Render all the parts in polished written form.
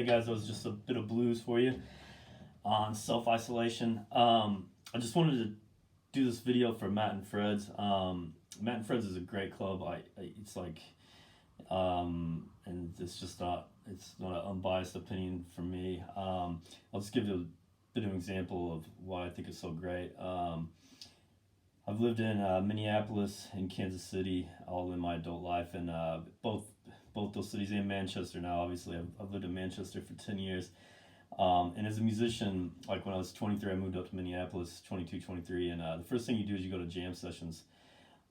guys, that was just a bit of blues for you on self-isolation. I just wanted to do this video for Matt and Phreds. Matt and Phreds is a great club. It's like, and it's not an unbiased opinion from me. I'll just give you a bit of an example of why I think it's so great. I've lived in Minneapolis and Kansas City all in my adult life, and both those cities, and Manchester now. Obviously, I've lived in Manchester for 10 years. And as a musician, like when I was 23, I moved up to Minneapolis, 22, 23, and the first thing you do is you go to jam sessions.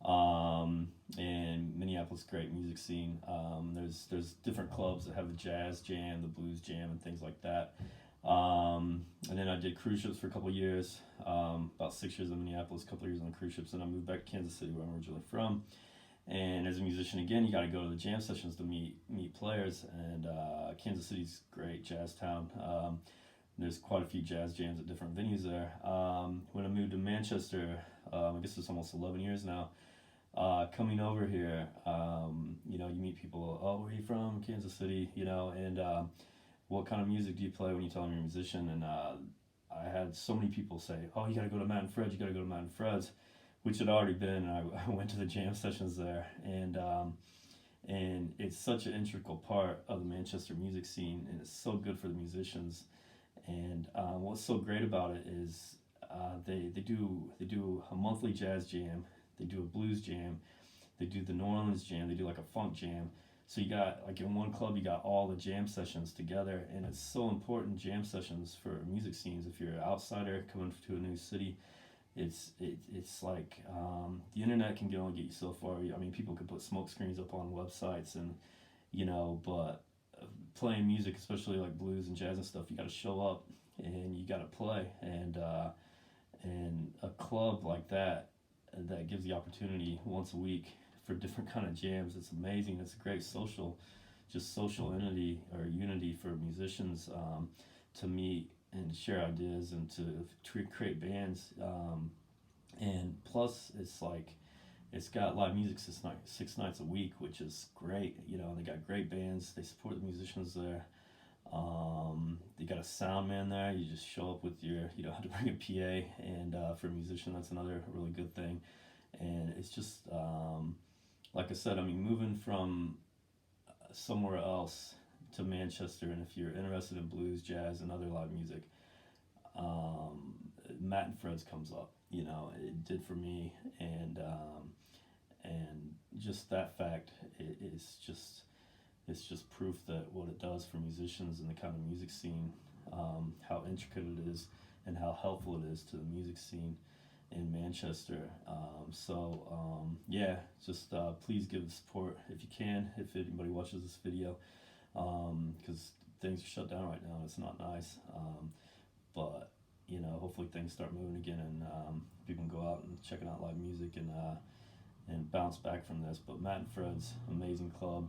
And Minneapolis, great music scene. There's different clubs that have the jazz jam, the blues jam, and things like that. And then I did cruise ships for a couple of years, about 6 years in Minneapolis, a couple of years on cruise ships, and I moved back to Kansas City, where I'm originally from. And as a musician, again, you got to go to the jam sessions to meet players. And Kansas City's great jazz town. There's quite a few jazz jams at different venues there. When I moved to Manchester, I guess it's almost 11 years now. Coming over here, you meet people. Oh, where are you from? Kansas City, and what kind of music do you play when you tell them you're a musician? And I had so many people say, oh, you got to go to Matt and Phreds. You got to go to Matt and Phreds, which had already been. And I went to the jam sessions there, and it's such an integral part of the Manchester music scene, and it's so good for the musicians. And what's so great about it is they do a monthly jazz jam, they do a blues jam, they do the New Orleans jam, they do like a funk jam. So you got, like, in one club you got all the jam sessions together, and it's so important, jam sessions, for music scenes. If you're an outsider coming to a new city, it's like the internet can only get you so far. I mean, people could put smoke screens up on websites, and but playing music, especially like blues and jazz and stuff, you got to show up and you got to play. And a club like that gives the opportunity once a week for different kind of jams. It's amazing. It's a great social entity or unity for musicians to meet and share ideas and to create bands. And plus, it's got live music 6 nights a week, which is great. They got great bands. They support the musicians there. They got a sound man there. You just show up with you don't have to bring a PA. And for a musician, that's another really good thing. And it's just, like I said, I mean, moving from somewhere else to Manchester, and if you're interested in blues, jazz, and other live music, Matt and Phreds comes up. It did for me, and just that fact is just proof that what it does for musicians and the kind of music scene, how intricate it is, and how helpful it is to the music scene in Manchester. Please give support if you can, if anybody watches this video, because things are shut down right now. It's not nice, but hopefully things start moving again, and people can go out and check out live music and bounce back from this. But Matt and Phreds, amazing club,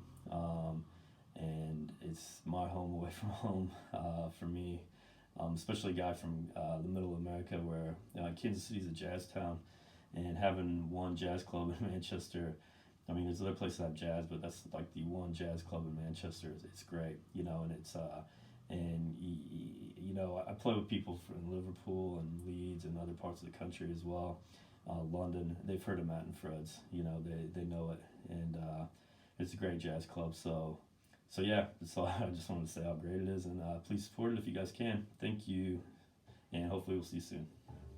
and it's my home away from home for me. Especially a guy from the middle of America, where Kansas City is a jazz town, and having one jazz club in Manchester. I mean, there's other places that have jazz, but that's like the one jazz club in Manchester. It's great, and it's I play with people from Liverpool and Leeds and other parts of the country as well. London, they've heard of Matt and Phreds. They know it, and it's a great jazz club. So yeah, that's all. I just wanted to say how great it is, and please support it if you guys can. Thank you, and hopefully we'll see you soon.